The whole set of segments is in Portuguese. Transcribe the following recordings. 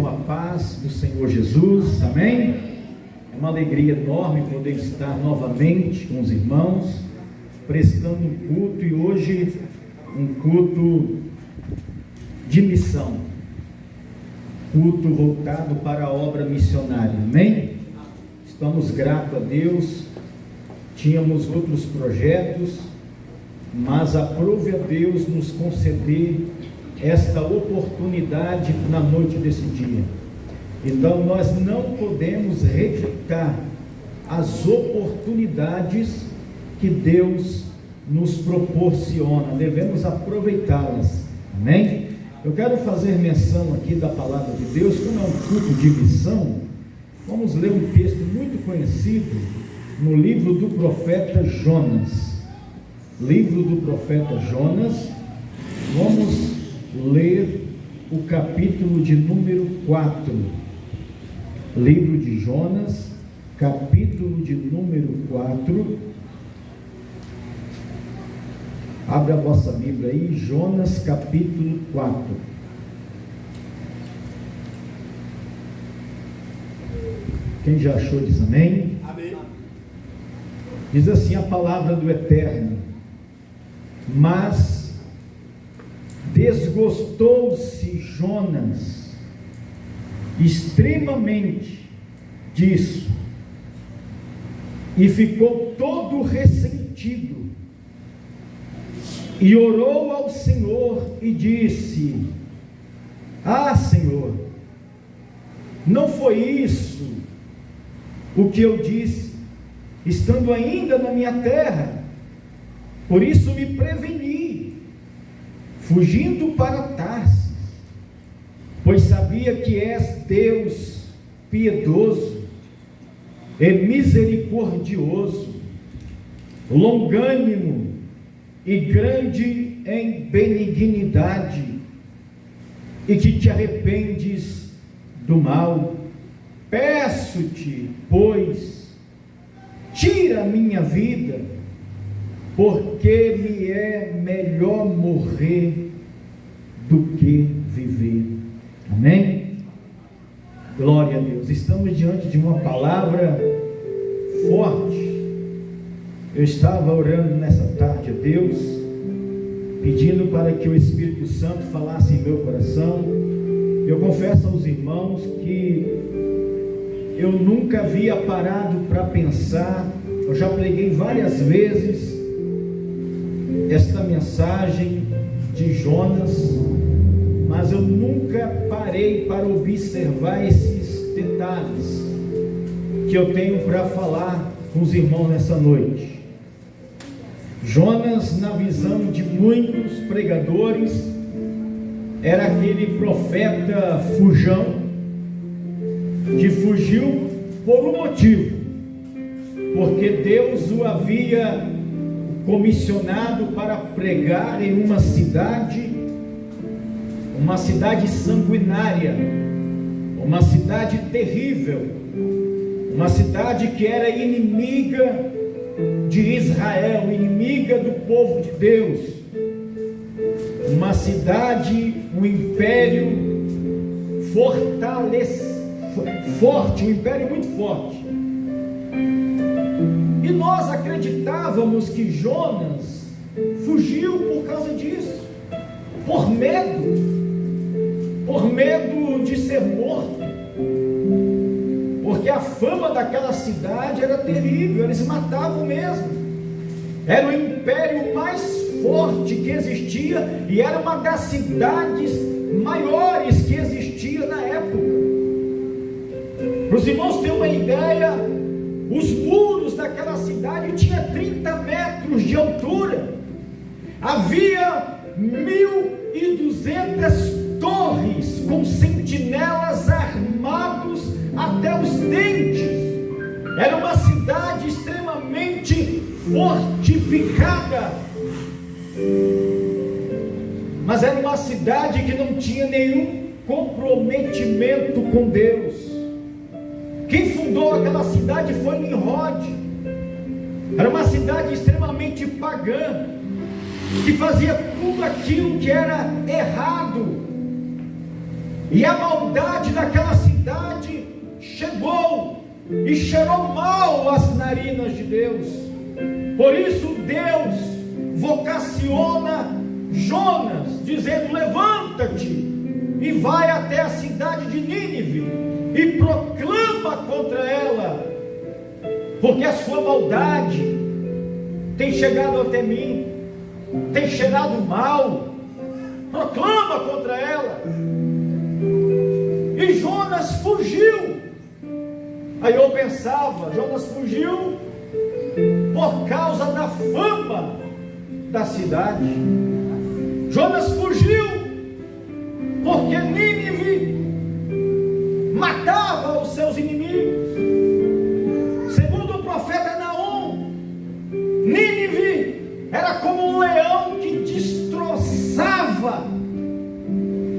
Com a paz do Senhor Jesus, amém? É uma alegria enorme poder estar novamente com os irmãos, prestando um culto, e hoje um culto de missão, culto voltado para a obra missionária, amém? Estamos gratos a Deus. Tínhamos outros projetos, mas aprove a Deus nos conceder esta oportunidade na noite desse dia. Então nós não podemos rejeitar as oportunidades que Deus nos proporciona, devemos aproveitá-las, amém? Eu quero fazer menção aqui da palavra de Deus. Como é um culto de missão, vamos ler um texto muito conhecido no livro do profeta Jonas. Livro do profeta Jonas, vamos ler o capítulo de número 4, livro de Jonas, capítulo de número 4, abra a vossa Bíblia aí, Jonas capítulo 4, quem já achou diz amém? Amém. Diz assim a palavra do Eterno: mas desgostou-se Jonas extremamente disso, e ficou todo ressentido, e orou ao Senhor e disse: ah, Senhor, não foi isso o que eu disse, estando ainda na minha terra? Por isso me preveni, fugindo para Tarsis, pois sabia que és Deus piedoso e misericordioso, longânimo e grande em benignidade, e que te arrependes do mal. Peço-te, pois, tira a minha vida, porque me é melhor morrer do que viver. Amém? Glória a Deus. Estamos diante de uma palavra forte. Eu estava orando nessa tarde a Deus, pedindo para que o Espírito Santo falasse em meu coração. Eu confesso aos irmãos que eu nunca havia parado para pensar. Eu já preguei várias vezes esta mensagem de Jonas, mas eu nunca parei para observar esses detalhes que eu tenho para falar com os irmãos nessa noite. Jonas, na visão de muitos pregadores, era aquele profeta fujão, que fugiu por um motivo, porque Deus o havia comissionado para pregar em uma cidade sanguinária, uma cidade terrível, uma cidade que era inimiga de Israel, inimiga do povo de Deus, uma cidade, um império forte, um império muito forte. E nós acreditávamos que Jonas fugiu por causa disso, por medo de ser morto, porque a fama daquela cidade era terrível, eles matavam mesmo. Era o império mais forte que existia, e era uma das cidades maiores que existia na época. Para os irmãos terem uma ideia, os muros daquela cidade tinham 30 metros de altura, havia 1.200 torres com sentinelas armados até os dentes. Era uma cidade extremamente fortificada, mas era uma cidade que não tinha nenhum comprometimento com Deus. Quem fundou aquela cidade foi Nimrod. Era uma cidade extremamente pagã, que fazia tudo aquilo que era errado. E a maldade daquela cidade chegou e cheirou mal às narinas de Deus. Por isso Deus vocaciona Jonas, dizendo: levanta-te e vai até a cidade de Nínive e proclama contra ela, porque a sua maldade tem chegado até mim, tem cheirado mal. Proclama contra ela. E Jonas fugiu. Aí eu pensava, Jonas fugiu por causa da fama da cidade. Jonas fugiu porque Nínive matava os seus inimigos. Segundo o profeta Naum, Nínive era como um leão que destroçava,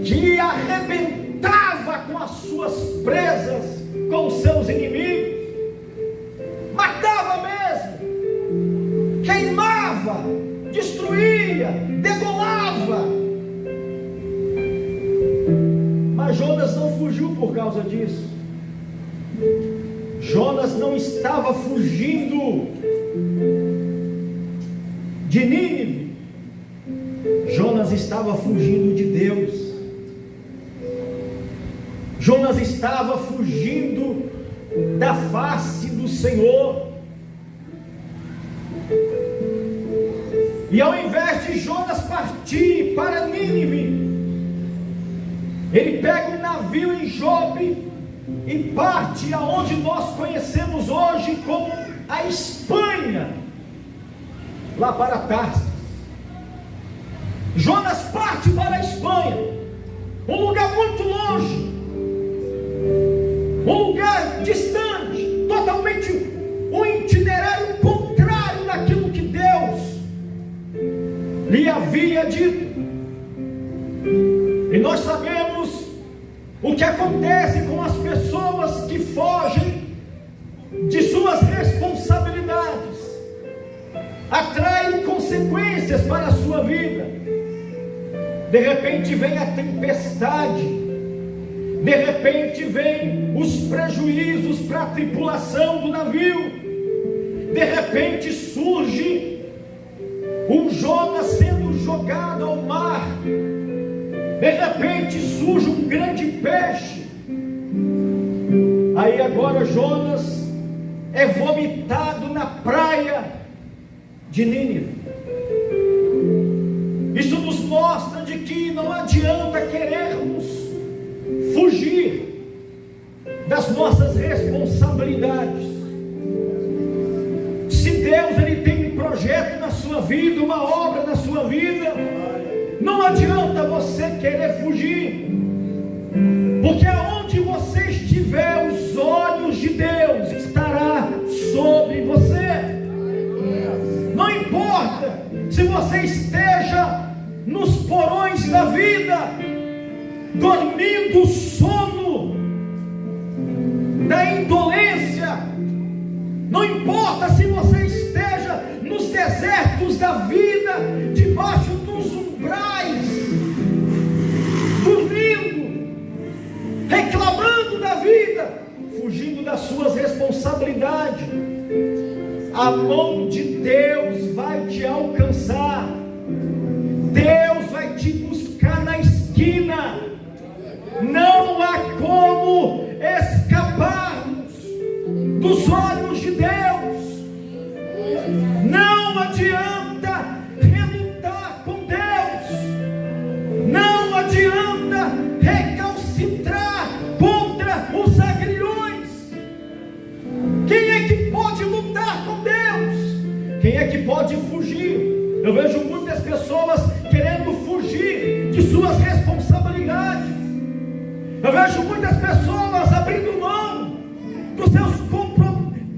que arrebentava com as suas presas, com os seus inimigos, matava mesmo, queimava, destruía, degolava. Mas Jonas não fugiu por causa disso. Jonas não estava fugindo de Nínive. Jonas estava fugindo de Deus. Jonas estava fugindo da face do Senhor. E ao invés de Jonas partir para Nínive, ele pega um navio em Jope e parte aonde nós conhecemos hoje como a Espanha, lá para Tarsis. Jonas parte para a Espanha, um lugar muito longe, um lugar distante, totalmente um itinerário contrário daquilo que Deus lhe havia dito. E nós sabemos o que acontece com as pessoas que fogem de suas responsabilidades, atraem consequências para a sua vida. De repente vem a tempestade, de repente vem os prejuízos para a tripulação do navio, de repente surge um Jonas sendo jogado ao mar, de repente surge um grande peixe. Aí agora Jonas é vomitado na praia de Nínive. Isso nos mostra de que não adianta querermos fugir das nossas responsabilidades. Se Deus ele tem um projeto na sua vida, uma obra na sua vida, não adianta você querer fugir, porque aonde você estiver, os olhos de Deus estará sobre você. Não importa se você esteja nos porões da vida, dormindo o sono da indolência, não importa se você esteja nos desertos da vida, debaixo dos umbrais, dormindo, reclamando da vida, fugindo das suas responsabilidades, a mão de Deus vai te alcançar. Deus vai te buscar na esquina. Não há como escaparmos dos olhos de Deus. Não adianta relutar com Deus. Não adianta recalcitrar contra os agrilhões. Quem é que pode lutar com Deus? Quem é que pode fugir? Eu vejo muitas pessoas querendo fugir de suas responsabilidades. Eu vejo muitas pessoas abrindo mão dos seus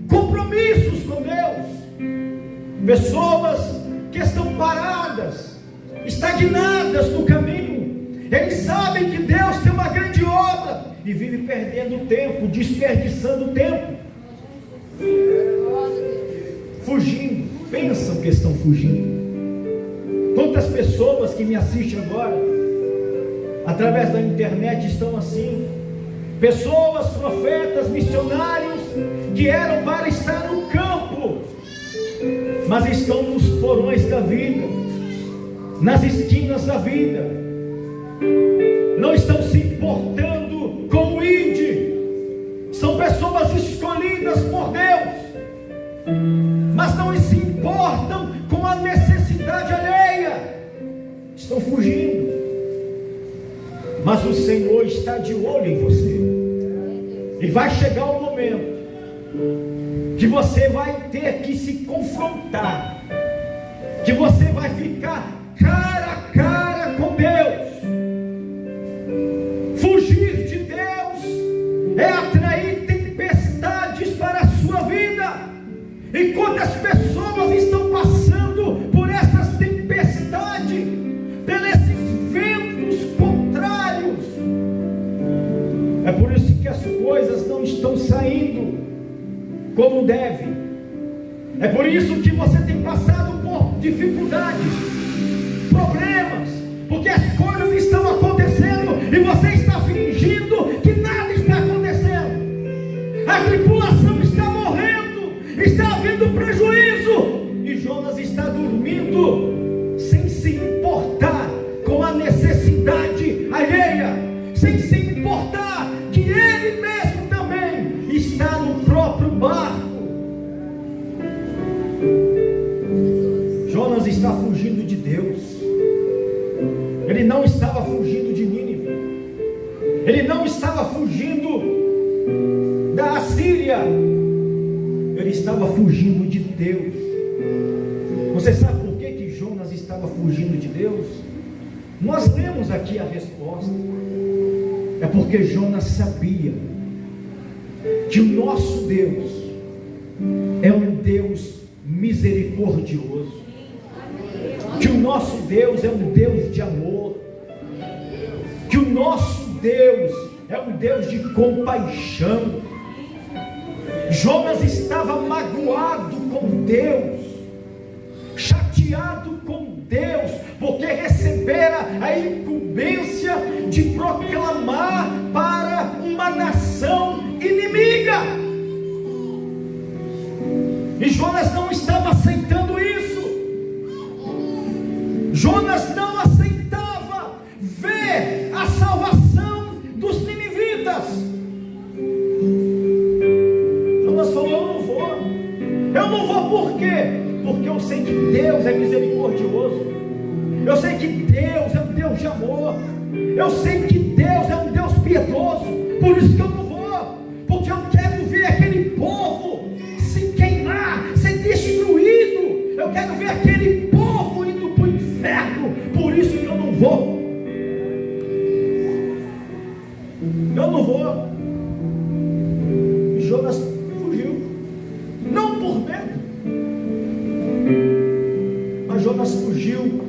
compromissos com Deus. Pessoas que estão paradas, estagnadas no caminho. Eles sabem que Deus tem uma grande obra e vivem perdendo tempo, desperdiçando tempo, fugindo. Pensam que estão fugindo. Quantas pessoas que me assistem agora através da internet estão assim. Pessoas, profetas, missionários que eram para estar no campo, mas estão nos porões da vida, nas esquinas da vida, não estão se importando com o ID. São pessoas escolhidas por Deus, mas não se importam com a necessidade alheia, estão fugindo. Mas o Senhor está de olho em você, e vai chegar o momento que você vai ter que se confrontar, que você vai ficar cara a cara com Deus. Fugir de Deus é atrair tempestades para a sua vida. E quantas pessoas estão passando por essas tempestades, por esses ventos contrários? É por isso que as coisas não estão saindo como deve. É por isso que você tem passado por dificuldades, problemas, porque as coisas estão acontecendo e você está fingindo que nada está acontecendo. A tripulação está morrendo, está havendo prejuízo, e Jonas está dormindo, sem se importar com a necessidade alheia, sem se importar que ele mesmo também está no próprio barco. Jonas está fugindo de Deus. Ele não estava fugindo de Nínive, ele não estava fugindo da Assíria, ele estava fugindo de Deus. Você sabe por que Jonas estava fugindo de Deus? Nós lemos aqui a resposta. É porque Jonas sabia que o nosso Deus é um Deus misericordioso, que o nosso Deus é um Deus de amor, que o nosso Deus é um Deus de compaixão. Jonas estava magoado com Deus, chateado com Deus, porque recebera a incumbência de proclamar para uma nação inimiga, e Jonas não estava aceitando isso. Jonas não aceitava ver a salvação dos ninivitas. Jonas falou: eu não vou por quê? Porque eu sei que Deus é misericordioso, eu sei que Deus é um Deus de amor, eu sei que Deus é um Deus piedoso. Por isso que eu não vou, porque eu quero ver aquele povo se queimar, ser destruído. Eu quero ver aquele povo indo para o inferno. Por isso que eu não vou. Eu não vou. E Jonas fugiu, não por medo, mas Jonas fugiu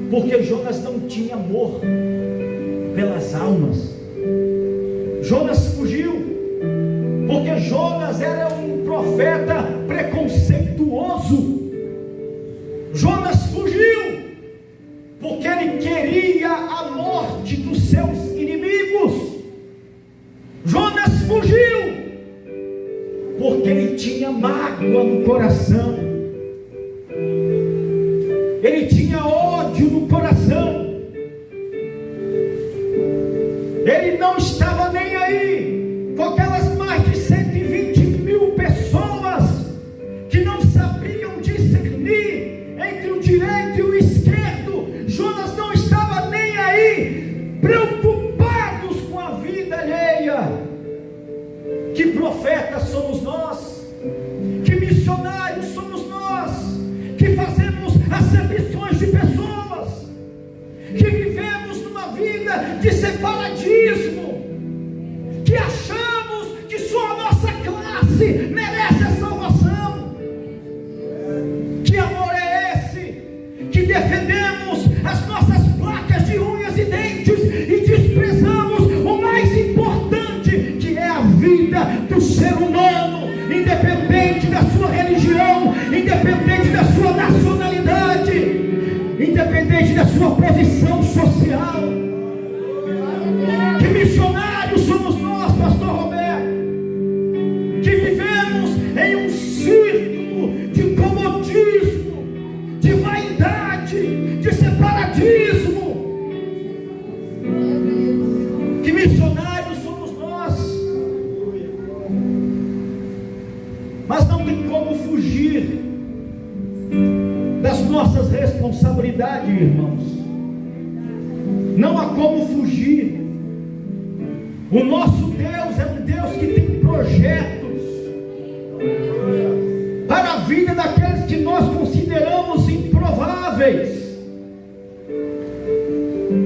porque Jonas não tinha amor pelas almas. Jonas fugiu porque Jonas era um profeta preconceituoso. Jonas fugiu porque ele queria a morte dos seus inimigos. Jonas fugiu porque ele tinha mágoa no coração, ele tinha ódio no coração, ele não estava nem aí com aquelas mais de 120 mil pessoas que não sabiam discernir entre o direito e o esquerdo. Jonas não estava nem aí, preocupados com a vida alheia. Que profetas somos nós, que missionários somos nós, que fazemos acepções de pessoas, que vivemos numa vida de separatismo, que achamos que só a nossa classe merece a salvação. Que amor é esse? Que defendemos as nossas placas de unhas e dentes e desprezamos o mais importante, que é a vida do ser humano, independente da sua religião, independente da sua nacionalidade, independente da sua posição social. realidade, irmãos. Não há como fugir. O nosso Deus é um Deus que tem projetos para a vida daqueles que nós consideramos improváveis.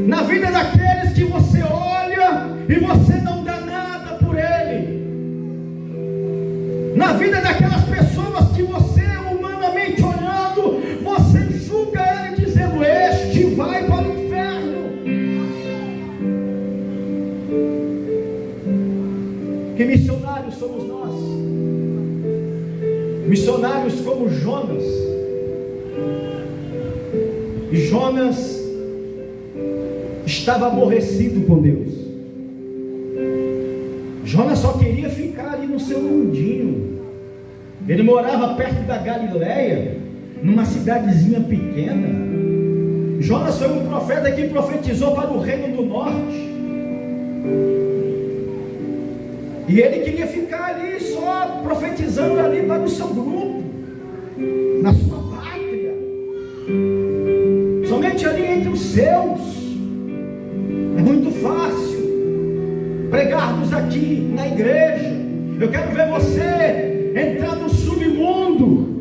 Na vida daqueles que você olha e você não dá nada por ele. Na vida daquelas pessoas que você, humanamente olhando, você julga ele dizendo: este vai para o inferno. Que missionários somos nós? Missionários como Jonas. E Jonas estava aborrecido com Deus. Jonas só queria ficar ali no seu mundinho. Ele morava perto da Galileia, numa cidadezinha pequena. Jonas foi um profeta que profetizou para o reino do norte. E ele queria ficar ali só profetizando ali para o seu grupo, na sua pátria, somente ali entre os seus. É muito fácil pregarmos aqui na igreja. Eu quero ver você entrar no submundo.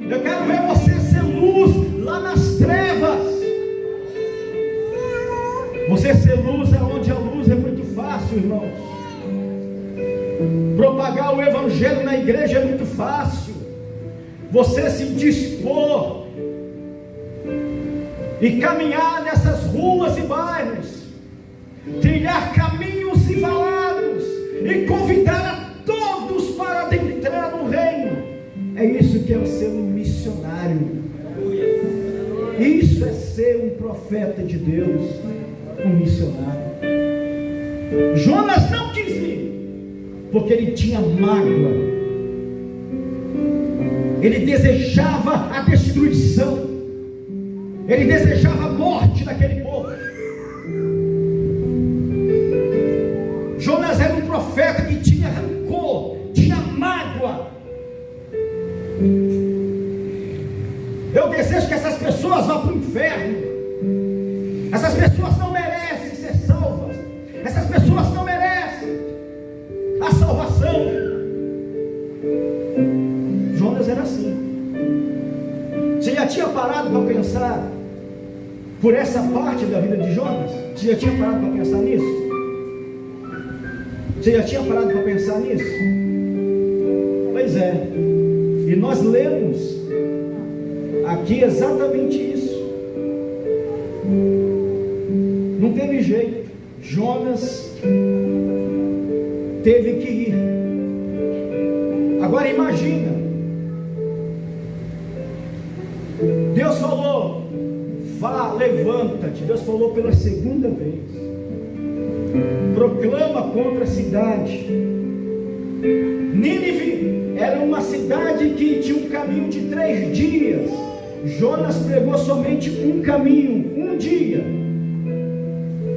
Eu quero ver você ser luz lá nas trevas. Você ser luz é onde a luz é muito fácil, irmãos. Propagar o evangelho na igreja é muito fácil. Você se dispor e caminhar nessas ruas e bairros, trilhar caminhos e valados e convidar a todos para adentrar no reino. É isso que é ser um missionário. Isso é ser um profeta de Deus, um missionário. Jonas não quis ir, porque ele tinha mágoa. Ele desejava a destruição. Ele desejava a morte daquele povo. Jonas era um profeta que tinha rancor, tinha mágoa. Eu desejo que essas pessoas vá para o inferno. Essas pessoas não merecem ser salvas. Essas pessoas não merecem a salvação. Jonas era assim. Você já tinha parado para pensar por essa parte da vida de Jonas? Você já tinha parado para pensar nisso? Você já tinha parado para pensar nisso? Pois é. E nós lemos aqui exatamente isso. Não teve jeito. Jonas teve que ir. Agora imagina. Deus falou: vá, levanta-te. Deus falou pela segunda vez: proclama contra a cidade. Nínive era uma cidade que tinha um caminho de 3 dias. Jonas pregou somente um caminho, um dia.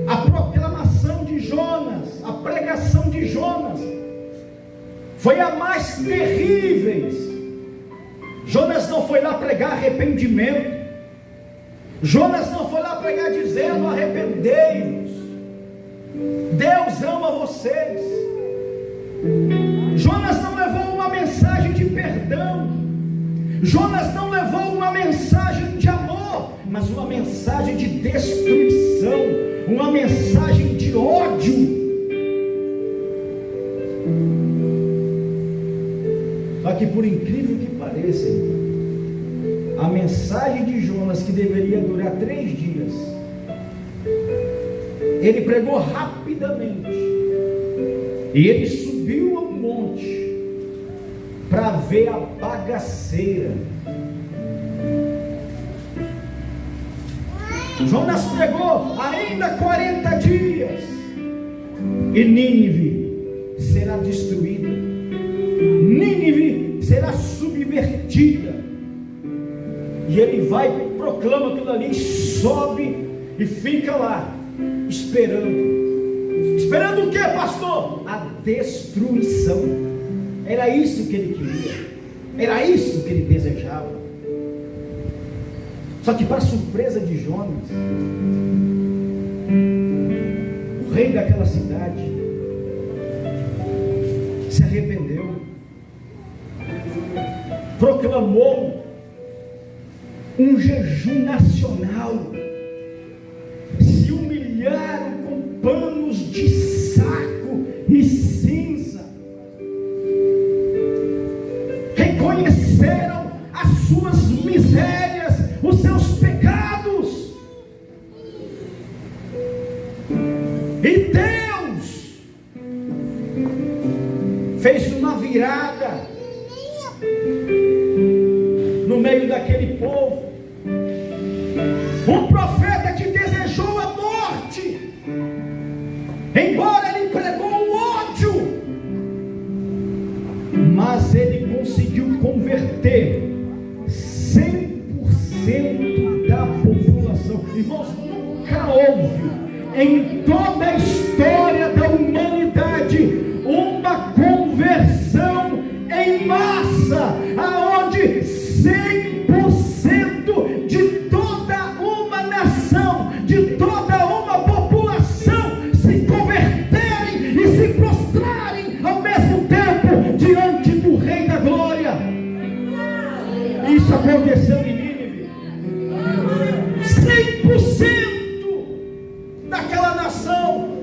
A proclamação de Jonas, a pregação de Jonas foi a mais terrível. Jonas não foi lá pregar arrependimento. Jonas não foi lá pregar dizendo: arrependei-vos, Deus ama vocês. Jonas não levou uma mensagem de perdão. Jonas não levou uma mensagem de amor, mas uma mensagem de destruição, uma mensagem de ódio. Só que, por incrível que pareça, a mensagem de Jonas, que deveria durar 3 dias, ele pregou rapidamente. E ele subiu ao monte para ver a bagaceira. Jonas pregou ainda 40 dias e Nínive será destruída. Nínive será subvertida. E ele vai, proclama aquilo ali, sobe e fica lá esperando. Esperando o que, pastor? A destruição. Era isso que ele queria. Era isso que ele desejava. Só que, para surpresa de Jonas, o rei daquela cidade se arrependeu, proclamou um jejum nacional, se humilharam com panos de saco e cinza, reconheceram as suas misérias, os seus pecados, e Deus fez uma virada no meio daquele povo. Um profeta que desejou a morte, embora ele pregou o ódio, mas ele conseguiu converter 100% da população. Irmãos, nunca houve em toda a história da humanidade uma conversão em massa, aonde 100% de toda uma nação, de toda uma população se converterem e se prostrarem ao mesmo tempo diante do Rei da Glória. Isso aconteceu em Nínive. 100% daquela nação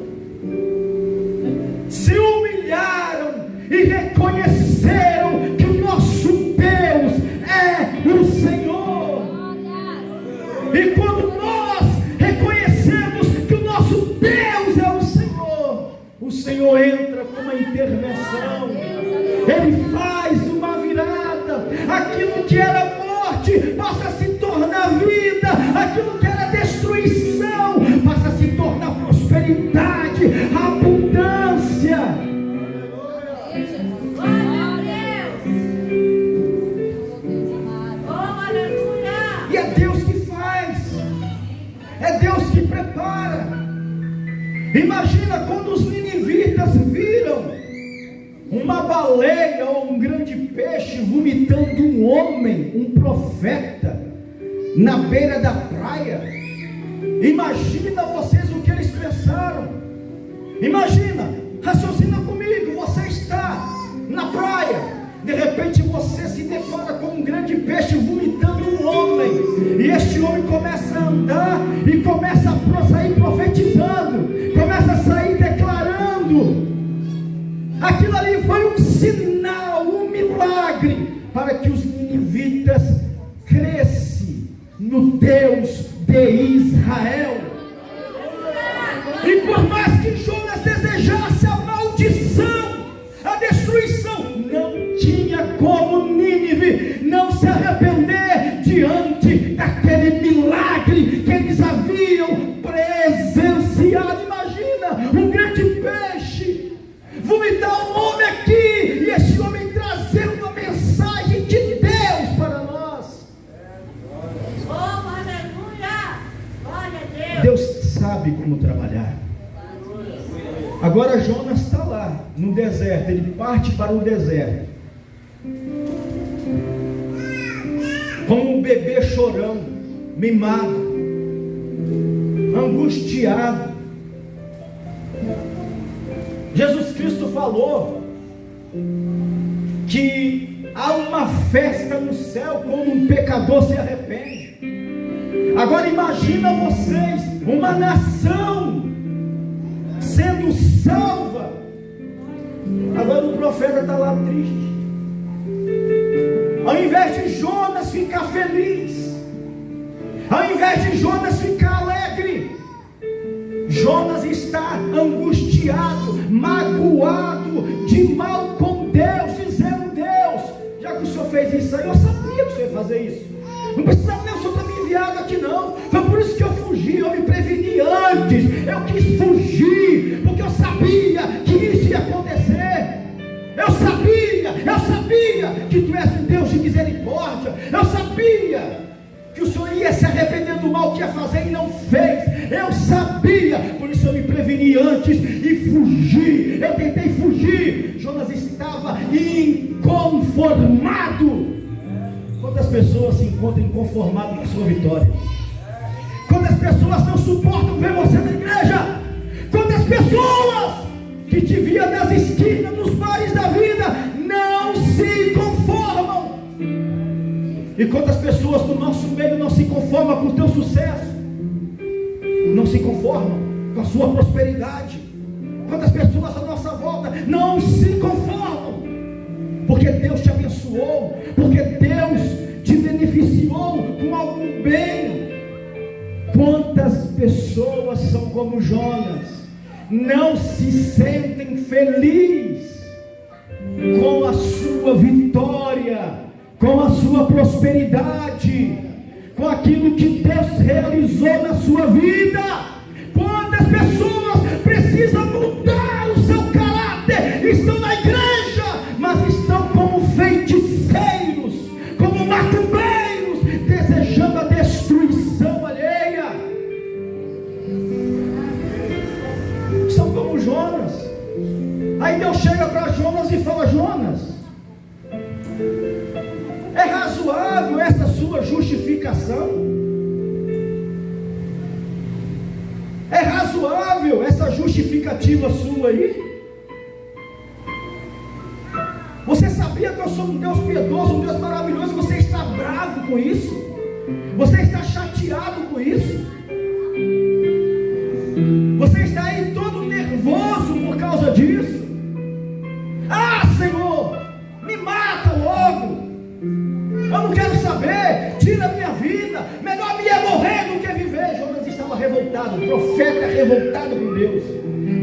se humilharam e reconheceram que o nosso Deus é o Senhor. E quando nós reconhecemos que o nosso Deus é o Senhor entra com uma intervenção. Ele faz uma virada. Aquilo que era morte passa a se tornar vida. Aquilo que era destruição passa a se tornar prosperidade, abundância. E é Deus que faz, é Deus que prepara. Imagina quando os ninivitas viram uma baleia ou um grande peixe vomitando um homem, um profeta, na beira da praia. Imagina vocês o que eles pensaram. Imagina, raciocina comigo, você está na praia, de repente você se depara com um grande peixe vomitando um homem, e este homem começa a andar e começa a sair profetizando, começa a sair declarando. Aquilo ali foi um sinal, um milagre, para que os ninivitas crescem no Deus de Israel. E por mais que Jonas desejasse a maldição, a destruição, não tinha como Nínive não se arrepender diante daquele milagre que eles haviam presenciado. Imagina um grande peixe vomitar um homem aqui, e esse homem trazendo uma mensagem de Deus para nós. Oh, aleluia! Glória a Deus! Deus sabe como trabalhar. Agora Jonas está lá no deserto, ele parte para o deserto, como um bebê chorando, mimado, angustiado. Jesus Cristo falou que há uma festa no céu quando um pecador se arrepende. Agora imagina vocês, uma nação sendo salva. Agora o profeta está lá triste. Ao invés de Jonas ficar feliz, ao invés de Jonas ficar alegre, Jonas está angustiado, magoado, de mal com Deus, dizendo: Deus, já que o Senhor fez isso aí, eu sabia que o Senhor ia fazer isso. Não precisava nem o Senhor ter me enviado aqui não. Foi por isso que eu fugi, eu me preveni antes. Eu quis fugir, porque eu sabia que isso ia acontecer. Eu sabia que tu és um Deus de misericórdia. Eu sabia que o Senhor ia se arrepender do mal que ia fazer e não fez. Eu sabia, por isso eu me preveni antes e fugi. Eu tentei fugir. Jonas estava inconformado. Quantas pessoas pessoas se encontram inconformadas com a sua vitória. Quantas pessoas não suportam ver você na igreja? Quantas pessoas que te via nas esquinas, nos bares da vida, não se conformam? E quantas pessoas do nosso meio não se conformam com o teu sucesso, não se conformam com a sua prosperidade? Quantas pessoas à nossa volta não se conformam, porque Deus te abençoou, porque Deus te beneficiou com algum bem? Quantas pessoas são como Jonas, não se sentem felizes com a sua vitória, com a sua prosperidade, com aquilo que Deus realizou na sua vida? Quantas pessoas precisam mudar o seu caráter, estão na igreja, mas estão como feiticeiros, como macumbeiros, desejando a destruição alheia? São como Jonas. Aí Deus chega para Jonas e fala: Jonas, é razoável essa sua justificação? É razoável essa justificativa sua aí? Você sabia que eu sou um Deus piedoso, um Deus maravilhoso? Você está bravo com isso? Você está chateado com isso? Você está aí todo nervoso por causa disso? Ah, Senhor, me mata logo, eu não quero saber, tira a minha vida, melhor me é morrer do que viver. Jonas estava revoltado, o profeta revoltado com Deus,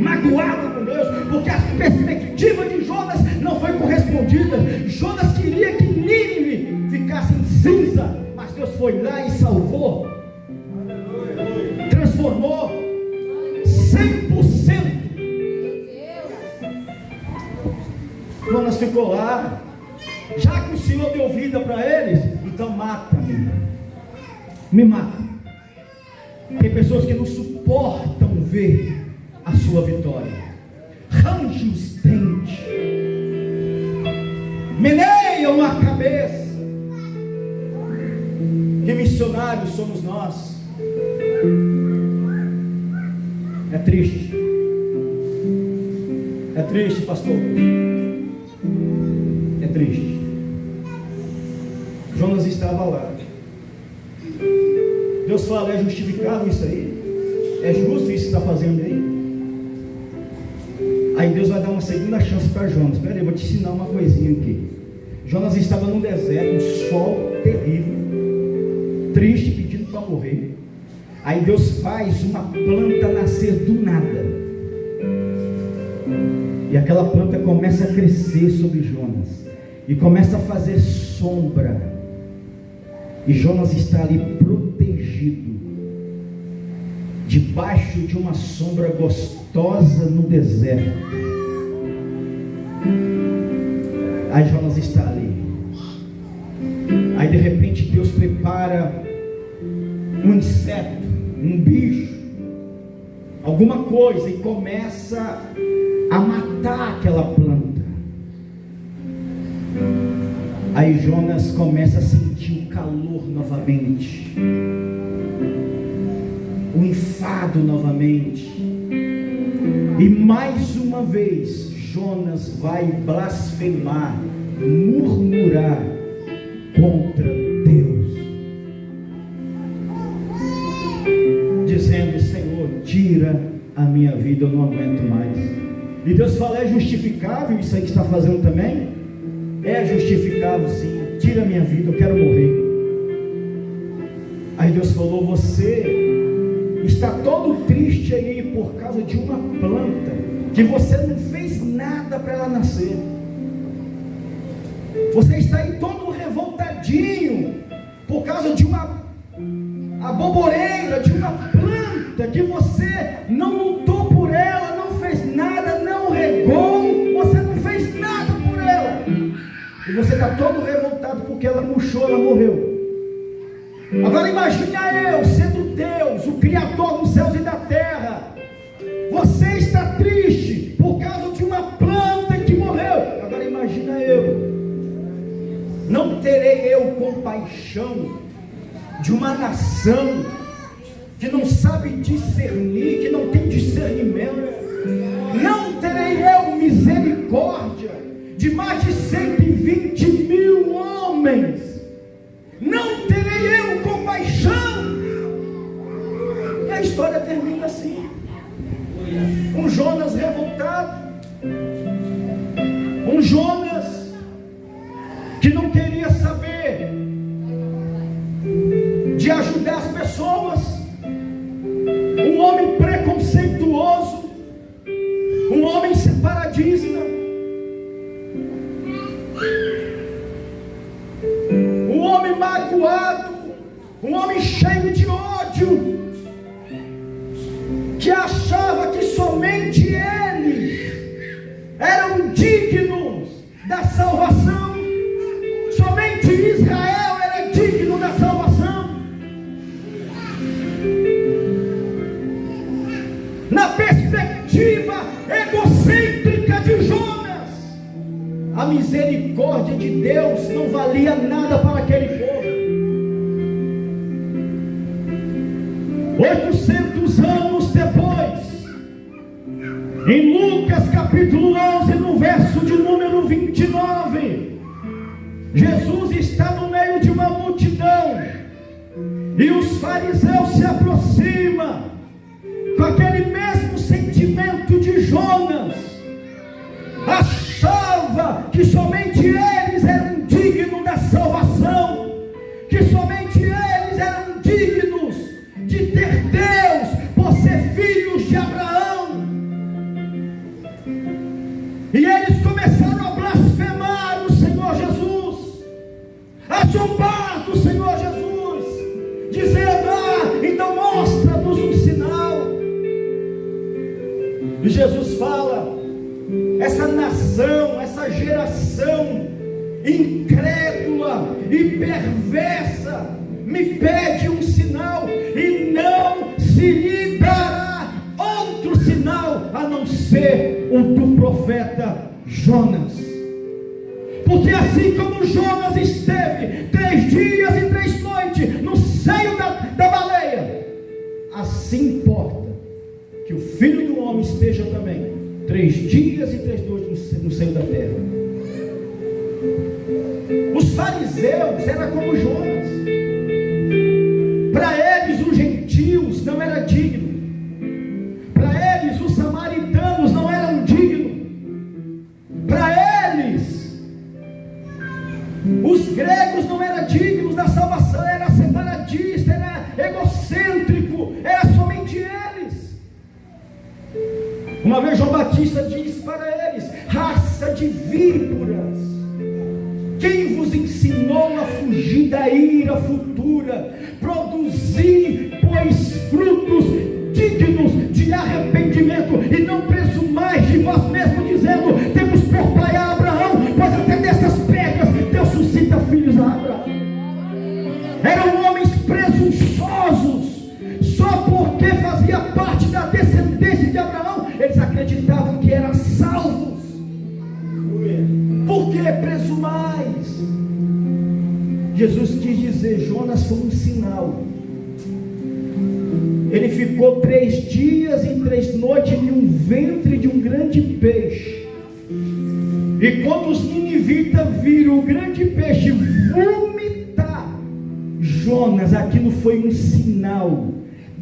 magoado com Deus, porque a perspectiva de Jonas não foi correspondida. Jonas queria que Nínive ficasse em cinza, mas Deus foi lá e salvou, transformou 100%. Jonas ficou lá. Já que o Senhor deu vida para eles, então mata-me, me mata. Tem pessoas que não suportam ver a sua vitória, range os dentes, meneiam a cabeça. Que missionários somos nós? É triste, pastor, é triste. Jonas estava lá. Deus fala: é justificável isso aí? É justo isso que está fazendo aí? Aí Deus vai dar uma segunda chance para Jonas. Espera aí, eu vou te ensinar uma coisinha aqui. Jonas estava no deserto, um sol terrível, triste, pedindo para morrer. Aí Deus faz uma planta nascer do nada, e aquela planta começa a crescer sobre Jonas, e começa a fazer sombra. E Jonas está ali protegido, debaixo de uma sombra gostosa no deserto. Aí Jonas está ali. Aí de repente Deus prepara um inseto, um bicho, alguma coisa, e começa a matar aquela planta. Aí Jonas começa a sentir o calor novamente, o enfado novamente, e mais uma vez Jonas vai blasfemar, murmurar contra Deus, dizendo: Senhor, tira a minha vida, eu não aguento mais. E Deus fala: é justificável isso aí que está fazendo também? É justificável, sim. Tira a minha vida, eu quero morrer. Aí Deus falou: você está todo triste aí por causa de uma planta que você não fez nada para ela nascer. Você está aí todo revoltadinho por causa de uma aboboreira, de uma planta que você não lutou por ela, não fez nada, não regou, você não fez nada por ela. E você está todo revoltado porque ela murchou, ela morreu. Agora imagina eu, sendo Deus, o Criador dos céus e da terra. Você está triste por causa de uma planta que morreu. Agora imagina eu, não terei eu compaixão de uma nação que não sabe discernir, que não tem discernimento? Não terei eu misericórdia de mais de 120 mil homens? Não terei eu compaixão? E a história termina assim, um Jonas revoltado, um Jonas que não queria saber de ajudar as pessoas, um homem preconceituoso, um homem separatista, um homem magoado, um homem cheio de ódio, que achava que somente eles eram dignos da salvação, somente Israel era digno da salvação. Na perspectiva egocêntrica de Jonas, a misericórdia de Deus não valia nada para aquele povo. 800 anos depois, em Lucas capítulo 11, no verso de número 29, Jesus está no meio de uma multidão, e os fariseus se aproximam, com aquele mesmo sentimento de Jonas, achava que somente eles eram dignos da salvação, que somente eles eram dignos de ter Deus, por ser filhos de Abraão. E eles começaram a blasfemar o Senhor Jesus, a zombar do Senhor Jesus, dizendo: então mostra-nos um sinal. E Jesus fala: essa nação, essa geração incrédula e perversa me pede um sinal, e não se lhe dará outro sinal a não ser o do profeta Jonas. Porque assim como Jonas esteve 3 dias e 3 noites no seio da baleia, assim importa que o Filho do Homem esteja também 3 dias e 3 noites no seio da terra. Os fariseus eram como Jonas. Para eles os gentios não eram dignos, para eles os samaritanos não eram dignos, para eles os gregos não eram dignos da salvação, era separatista, era egocêntrico, era somente eles. Uma vez João Batista disse para eles: raça de víboras, quem vos ensinou a fugir da ira futura? Produzir, pois, frutos dignos de arrependimento, e não presumais de vós mesmos, dizendo: temos por pai a Abraão, pois até dessas pedras Deus suscita filhos a Abraão. Eram homens presunçosos, só porque fazia parte da descendência de Abraão, eles acreditavam que eram salvos. Por que presumais? Jesus quis dizer: Jonas foi um sinal. Ele ficou 3 dias e 3 noites em um ventre de um grande peixe, e quando os ninivitas viram o grande peixe vomitar Jonas, aquilo foi um sinal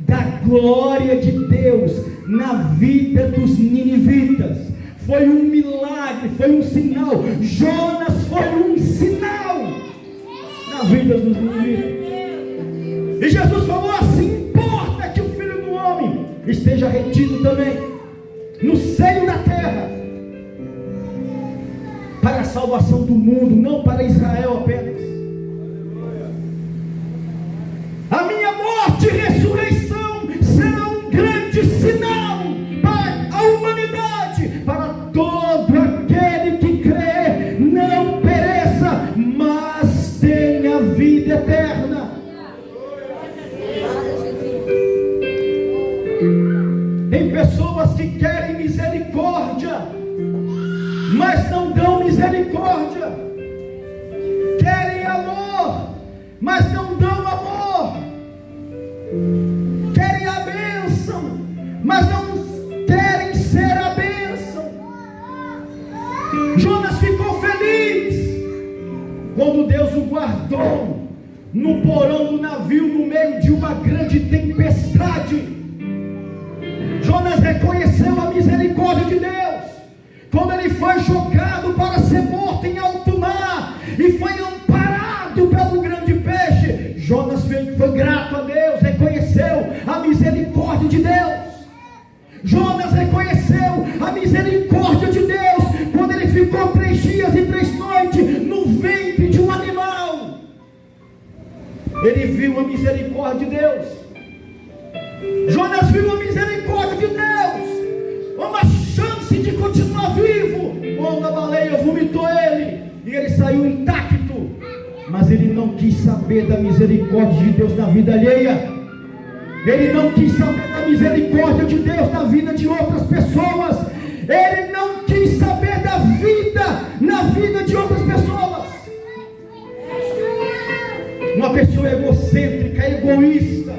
da glória de Deus na vida dos ninivitas. Foi um milagre, foi um sinal. Jonas foi um sinal na vida dos ninivitas. E Jesus falou assim: importa que o Filho do Homem esteja retido também no seio da terra, para a salvação do mundo, não para Israel apenas. A minha morte e ressurreição será um grande sinal para a humanidade, para todo aquele que crê, não pereça, mas tenha vida eterna. Tem pessoas que querem misericórdia, mas não dão misericórdia, querem a Jonas ficou feliz quando Deus o guardou no porão do navio, no meio de uma grande tempestade. Jonas reconheceu a misericórdia de Deus quando ele foi jogado para ser morto em alto mar e foi amparado pelo grande peixe. Jonas foi grato a Deus, reconheceu a misericórdia de Deus. Jonas reconheceu a misericórdia de Deus quando ele ficou 3 dias e 3 noites no ventre de um animal. Ele viu a misericórdia de Deus. Jonas viu a misericórdia de Deus, uma chance de continuar vivo, quando a baleia vomitou ele e ele saiu intacto. Mas ele não quis saber da misericórdia de Deus na vida alheia. Ele não quis saber da misericórdia de Deus na vida de outras pessoas. Ele não quis saber da vida na vida de outras pessoas. Uma pessoa egocêntrica, egoísta.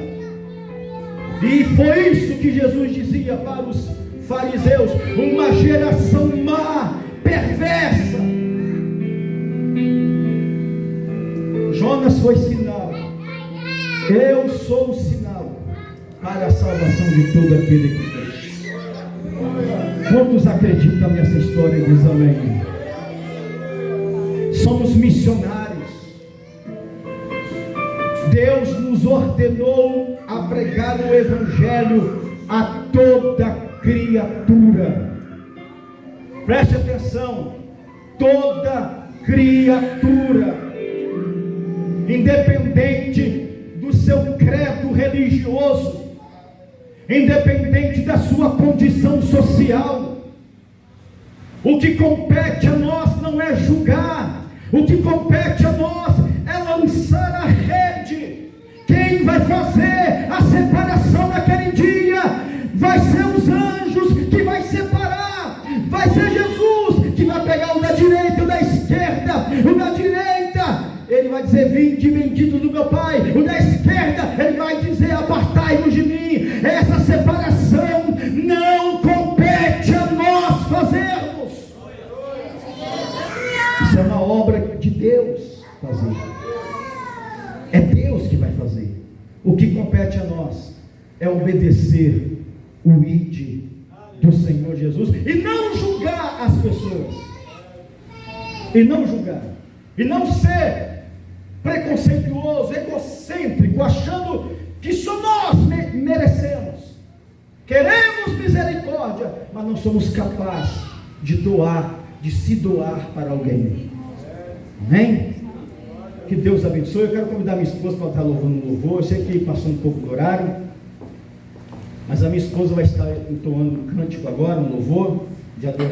E foi isso que Jesus dizia para os fariseus: uma geração má, perversa. Jonas foi sinal. Eu sou o sinal para a salvação de todo aquele que crê. Quantos acreditam nessa história e diz amém? Somos missionários. Deus nos ordenou a pregar o Evangelho a toda criatura. Preste atenção. Toda criatura, independente do seu credo religioso, independente da sua condição social. O que compete a nós não é julgar, o que compete a nós é lançar a rede. Quem vai fazer a separação naquele dia vai ser os anjos que vai separar, vai ser Jesus que vai pegar o da direita e o da esquerda. O da direita, ele vai dizer: vinde bendito do meu Pai. O da esquerda, ele vai dizer: apartai-vos de mim. Essa separação não compete a nós fazermos. Isso é uma obra de Deus fazer. É Deus que vai fazer. O que compete a nós é obedecer o ide do Senhor Jesus e não julgar as pessoas. E não julgar. E não ser preconceituoso, egocêntrico, achando que só nós merecemos. Queremos misericórdia, mas não somos capazes de doar, de se doar para alguém. Amém? Que Deus abençoe. Eu quero convidar minha esposa para estar louvando no louvor. Eu sei que passou um pouco do horário, mas a minha esposa vai estar entoando um cântico agora, um louvor de adoração.